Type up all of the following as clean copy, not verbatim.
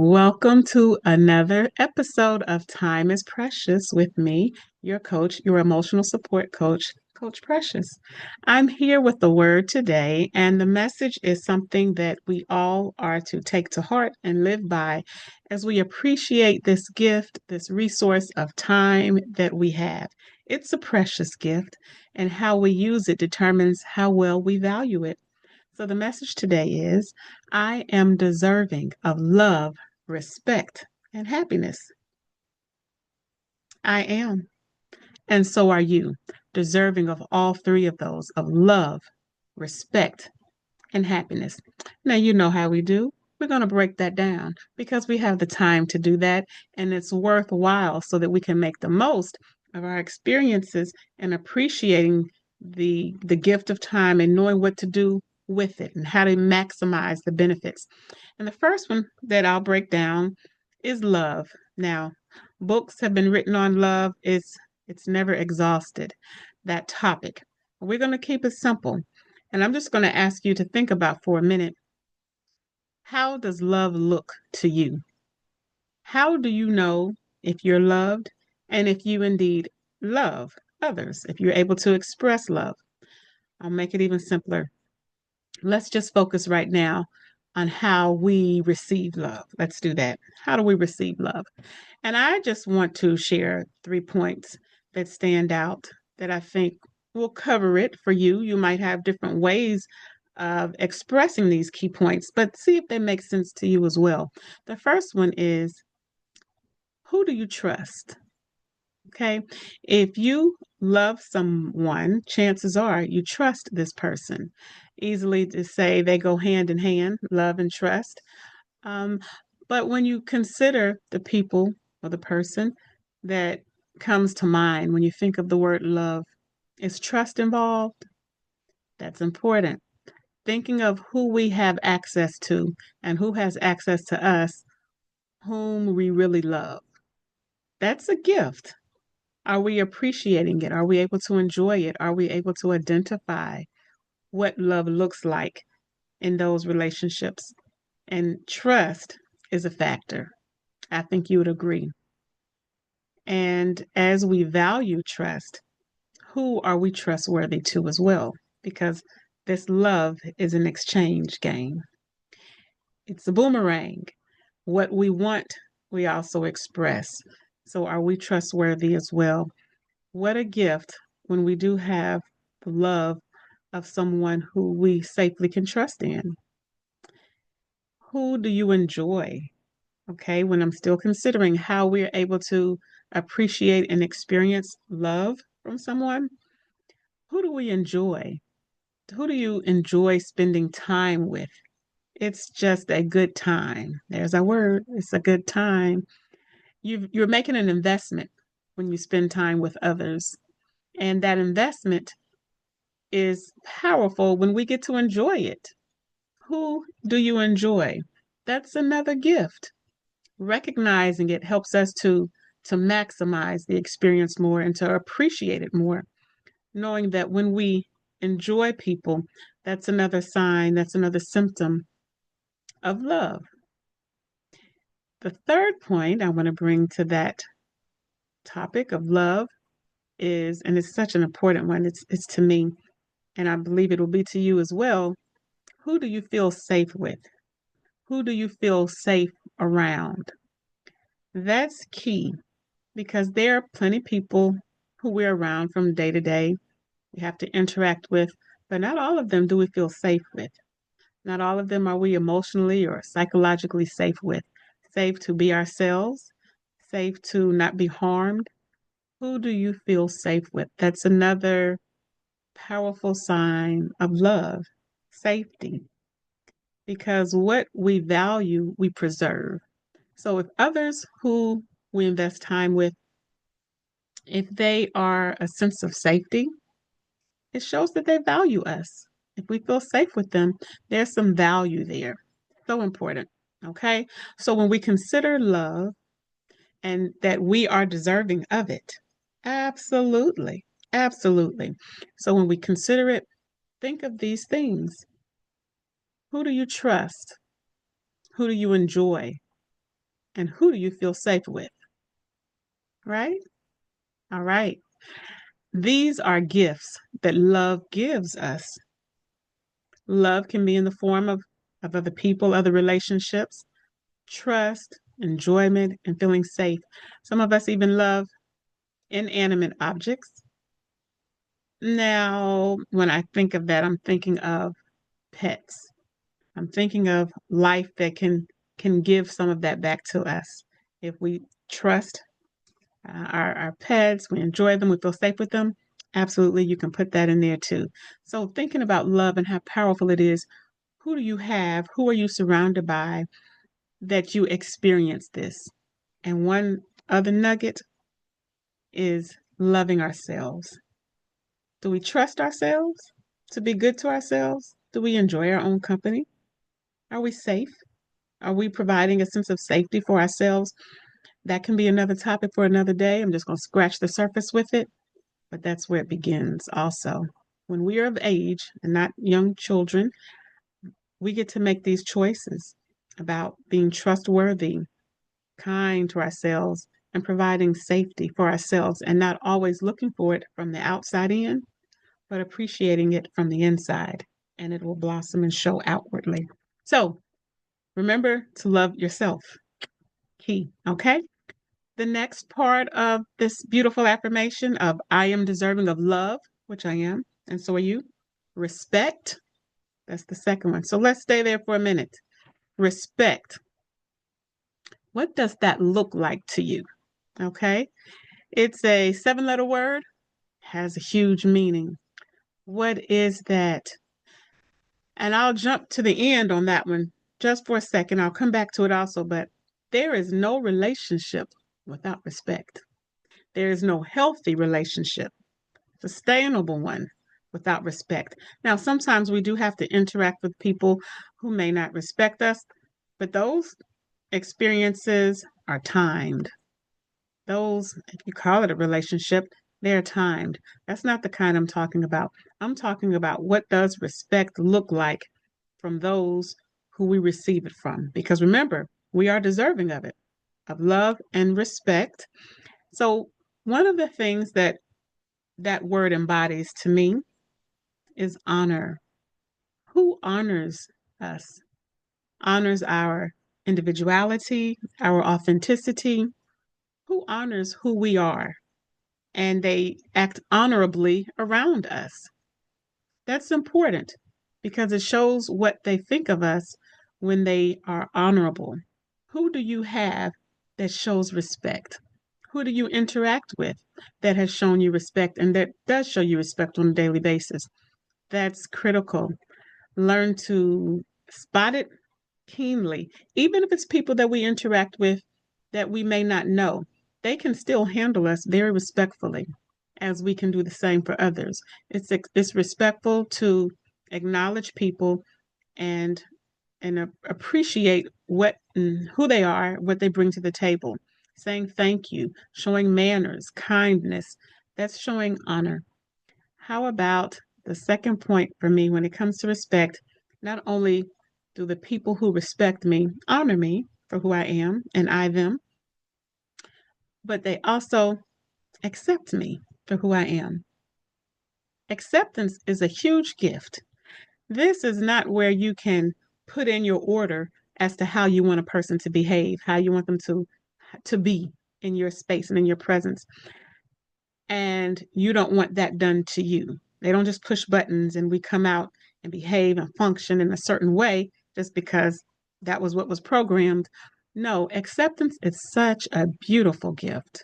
Welcome to another episode of Time is Precious with me, your coach, your emotional support coach, Coach Precious. I'm here with the word today, and the message is something that we all are to take to heart and live by as we appreciate this gift, this resource of time that we have. It's a precious gift, and how we use it determines how well we value it. So the message today is I am deserving of love, respect, and happiness. I am. And so are you, deserving of all three of those of love, respect, and happiness. Now, you know how we do. We're going to break that down because we have the time to do that, and it's worthwhile so that we can make the most of our experiences and appreciating the gift of time and knowing what to do with it and how to maximize the benefits. And the first one that I'll break down is love. Now, books have been written on love. It's never exhausted, that topic. We're going to keep it simple. And I'm just going to ask you to think about for a minute, how does love look to you? How do you know if you're loved and if you indeed love others, if you're able to express love? I'll make it even simpler. Let's just focus right now on how we receive love. Let's do that. How do we receive love? And I just want to share 3 points that stand out that I think will cover it for you. You might have different ways of expressing these key points, but see if they make sense to you as well. The first one is, who do you trust? Okay. If you love someone, chances are you trust this person. Easily to say they go hand in hand, love and trust. Um, but when you consider the people or the person that comes to mind when you think of the word love, is trust involved? That's important. Thinking of who we have access to and who has access to us, whom we really love. That's a gift. Are we appreciating it? Are we able to enjoy it? Are we able to identify what love looks like in those relationships? And trust is a factor. I think you would agree. And as we value trust, who are we trustworthy to as well? Because this love is an exchange game. It's a boomerang. What we want, we also express. So are we trustworthy as well? What a gift when we do have the love of someone who we safely can trust in. Who do you enjoy? Okay, when I'm still considering how we're able to appreciate and experience love from someone, who do we enjoy? Who do you enjoy spending time with? It's just a good time. There's our word. It's a good time. You're making an investment when you spend time with others. And that investment is powerful when we get to enjoy it. Who do you enjoy? That's another gift. Recognizing it helps us to maximize the experience more and to appreciate it more, knowing that when we enjoy people, that's another sign, that's another symptom of love. The third point I want to bring to that topic of love is, and it's such an important one, it's to me, and I believe it will be to you as well. Who do you feel safe with? Who do you feel safe around? That's key because there are plenty of people who we're around from day to day. We have to interact with, but not all of them do we feel safe with. Not all of them are we emotionally or psychologically safe with. Safe to be ourselves, safe to not be harmed. Who do you feel safe with? That's another powerful sign of love, safety, because what we value, we preserve. So if others who we invest time with, if they are a sense of safety, it shows that they value us. If we feel safe with them, there's some value there. So important. Okay. So when we consider love and that we are deserving of it, absolutely. Absolutely. So when we consider it, think of these things. Who do you trust? Who do you enjoy? And who do you feel safe with? Right? All right. These are gifts that love gives us. Love can be in the form of other people, other relationships, trust, enjoyment, and feeling safe. Some of us even love inanimate objects. Now, when I think of that, I'm thinking of pets. I'm thinking of life that can give some of that back to us. If we trust our pets, we enjoy them, we feel safe with them, absolutely, you can put that in there too. So, thinking about love and how powerful it is, who do you have? Who are you surrounded by that you experience this? And one other nugget is loving ourselves. Do we trust ourselves to be good to ourselves? Do we enjoy our own company? Are we safe? Are we providing a sense of safety for ourselves? That can be another topic for another day. I'm just going to scratch the surface with it, but that's where it begins also. When we are of age and not young children, we get to make these choices about being trustworthy, kind to ourselves, and providing safety for ourselves, and not always looking for it from the outside in, but appreciating it from the inside, and it will blossom and show outwardly. So remember to love yourself. Key, okay? The next part of this beautiful affirmation of I am deserving of love, which I am, and so are you. Respect, that's the second one. So let's stay there for a minute. Respect. What does that look like to you? Okay. It's a 7-letter word, has a huge meaning. What is that? And I'll jump to the end on that one just for a second. I'll come back to it also, but there is no relationship without respect. There is no healthy relationship, sustainable one, without respect. Now, sometimes we do have to interact with people who may not respect us, but those experiences are timed. Those, if you call it a relationship, they're timed. That's not the kind I'm talking about. I'm talking about what does respect look like from those who we receive it from. Because remember, we are deserving of it, of love and respect. So, one of the things that that word embodies to me is honor. Who honors us? Honors our individuality, our authenticity. Who honors who we are? And they act honorably around us. That's important because it shows what they think of us when they are honorable. Who do you have that shows respect? Who do you interact with that has shown you respect and that does show you respect on a daily basis? That's critical. Learn to spot it keenly. Even if it's people that we interact with that we may not know, they can still handle us very respectfully as we can do the same for others. It's respectful to acknowledge people and appreciate what who they are, what they bring to the table. Saying thank you, showing manners, kindness, that's showing honor. How about the second point for me when it comes to respect? Not only do the people who respect me honor me for who I am and I them, but they also accept me for who I am. Acceptance is a huge gift. This is not where you can put in your order as to how you want a person to behave, how you want them to be in your space and in your presence. And you don't want that done to you. They don't just push buttons and we come out and behave and function in a certain way just because that was what was programmed. No, acceptance is such a beautiful gift.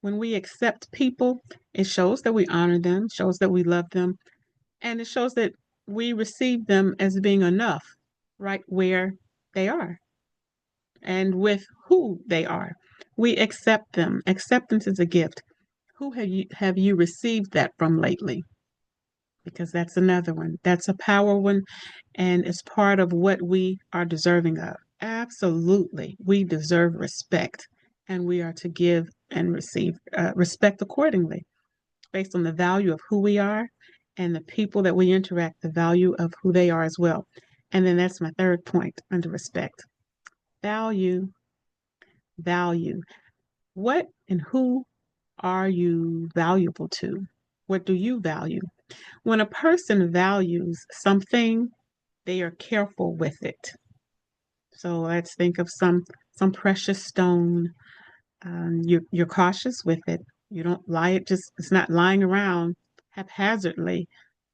When we accept people, it shows that we honor them, shows that we love them, and it shows that we receive them as being enough right where they are and with who they are. We accept them. Acceptance is a gift. Who have you received that from lately? Because that's another one. That's a power one, and it's part of what we are deserving of. Absolutely, we deserve respect, and we are to give and receive respect accordingly, based on the value of who we are and the people that we interact, the value of who they are as well. And then that's my third point under respect. Value. Value. What and who are you valuable to? What do you value? When a person values something, they are careful with it. So let's think of some precious stone. You're cautious with it. You don't lie it just it's not lying around haphazardly.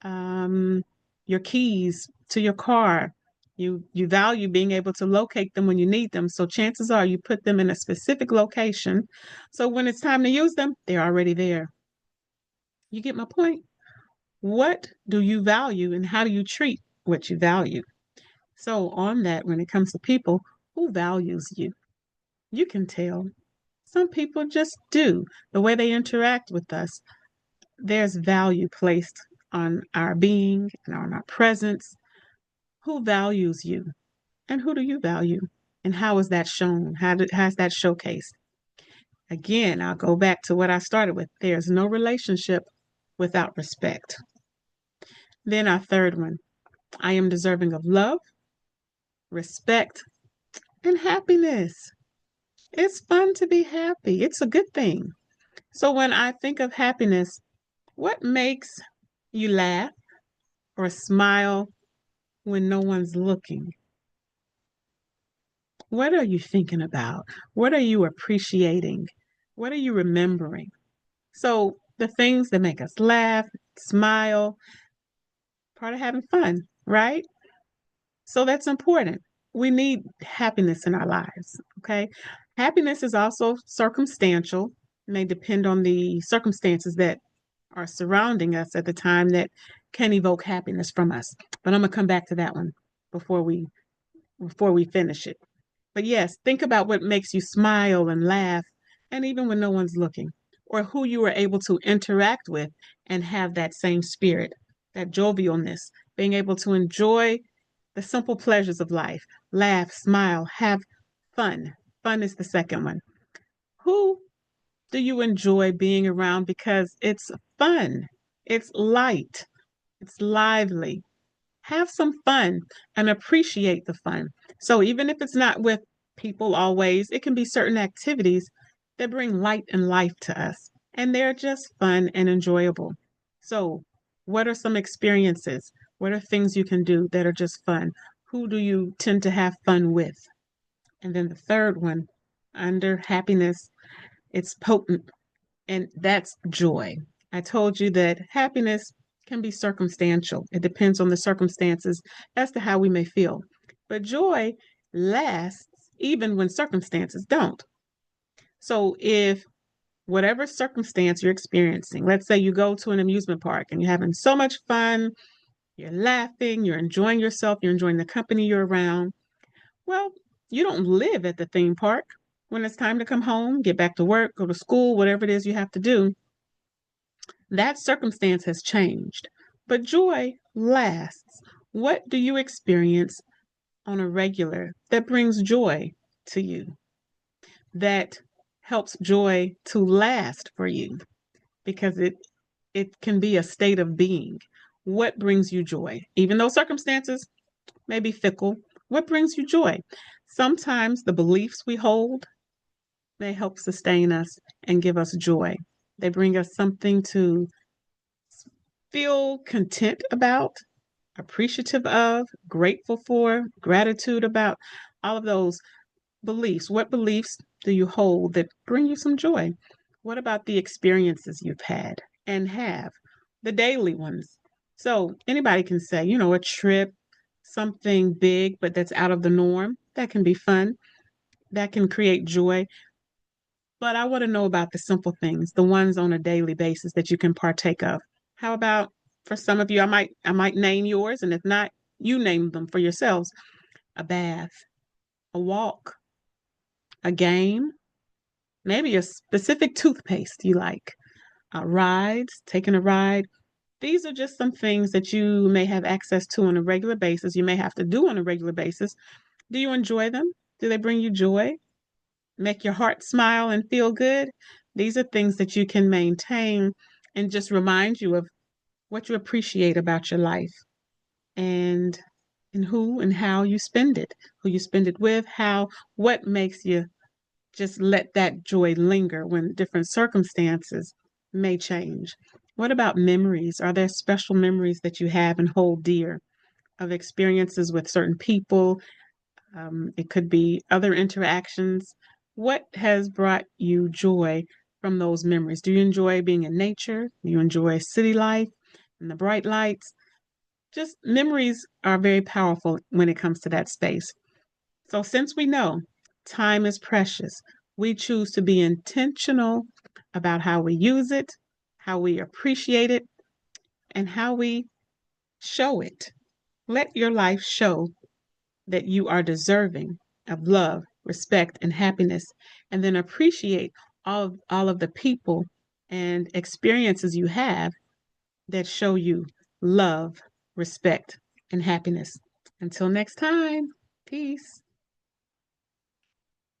Um, your keys to your car. You value being able to locate them when you need them. So chances are you put them in a specific location. So when it's time to use them, they're already there. You get my point? What do you value and how do you treat what you value? So on that, when it comes to people, who values you? You can tell. Some people just do. The way they interact with us, there's value placed on our being and on our presence. Who values you? And who do you value? And how is that shown? How's that showcased? Again, I'll go back to what I started with. There's no relationship without respect. Then our third one, I am deserving of love, respect, and happiness. It's fun to be happy. It's a good thing. So when I think of happiness, what makes you laugh or smile when no one's looking? What are you thinking about? What are you appreciating? What are you remembering? So the things that make us laugh, smile, part of having fun, right? So that's important. We need happiness in our lives, okay? Happiness is also circumstantial, may depend on the circumstances that are surrounding us at the time that can evoke happiness from us. But I'm gonna come back to that one before we finish it. But yes, think about what makes you smile and laugh, and even when no one's looking, or who you were able to interact with and have that same spirit, that jovialness, being able to enjoy the simple pleasures of life, laugh, smile, have fun. Fun is the second one. Who do you enjoy being around because it's fun, it's light, it's lively? Have some fun and appreciate the fun. So even if it's not with people always, it can be certain activities that bring light and life to us, and they're just fun and enjoyable. So, what are some experiences? What are things you can do that are just fun? Who do you tend to have fun with? And then the third one, under happiness, it's potent, and that's joy. I told you that happiness can be circumstantial. It depends on the circumstances as to how we may feel. But joy lasts even when circumstances don't. So if whatever circumstance you're experiencing, let's say you go to an amusement park and you're having so much fun, you're laughing, you're enjoying yourself, you're enjoying the company you're around. Well, you don't live at the theme park. When it's time to come home, get back to work, go to school, whatever it is you have to do, that circumstance has changed, but joy lasts. What do you experience on a regular that brings joy to you, that helps joy to last for you? Because it can be a state of being. What brings you joy? Even though circumstances may be fickle, what brings you joy? Sometimes the beliefs we hold, they help sustain us and give us joy. They bring us something to feel content about, appreciative of, grateful for, gratitude about, all of those beliefs. What beliefs do you hold that bring you some joy? What about the experiences you've had and have, the daily ones? So anybody can say, a trip, something big, but that's out of the norm. That can be fun. That can create joy. But I want to know about the simple things, the ones on a daily basis that you can partake of. How about for some of you, I might name yours, and if not, you name them for yourselves. A bath, a walk, a game, maybe a specific toothpaste you like, rides, taking a ride. These are just some things that you may have access to on a regular basis. You may have to do on a regular basis. Do you enjoy them? Do they bring you joy? Make your heart smile and feel good? These are things that you can maintain and just remind you of what you appreciate about your life and who and how you spend it, who you spend it with, what makes you just let that joy linger when different circumstances may change. What about memories? Are there special memories that you have and hold dear of experiences with certain people? It could be other interactions. What has brought you joy from those memories? Do you enjoy being in nature? Do you enjoy city life and the bright lights? Just memories are very powerful when it comes to that space. So, since we know time is precious, we choose to be intentional about how we use it, how we appreciate it, and how we show it. Let your life show that you are deserving of love, respect, and happiness, and then appreciate all of the people and experiences you have that show you love, respect, and happiness. Until next time, peace.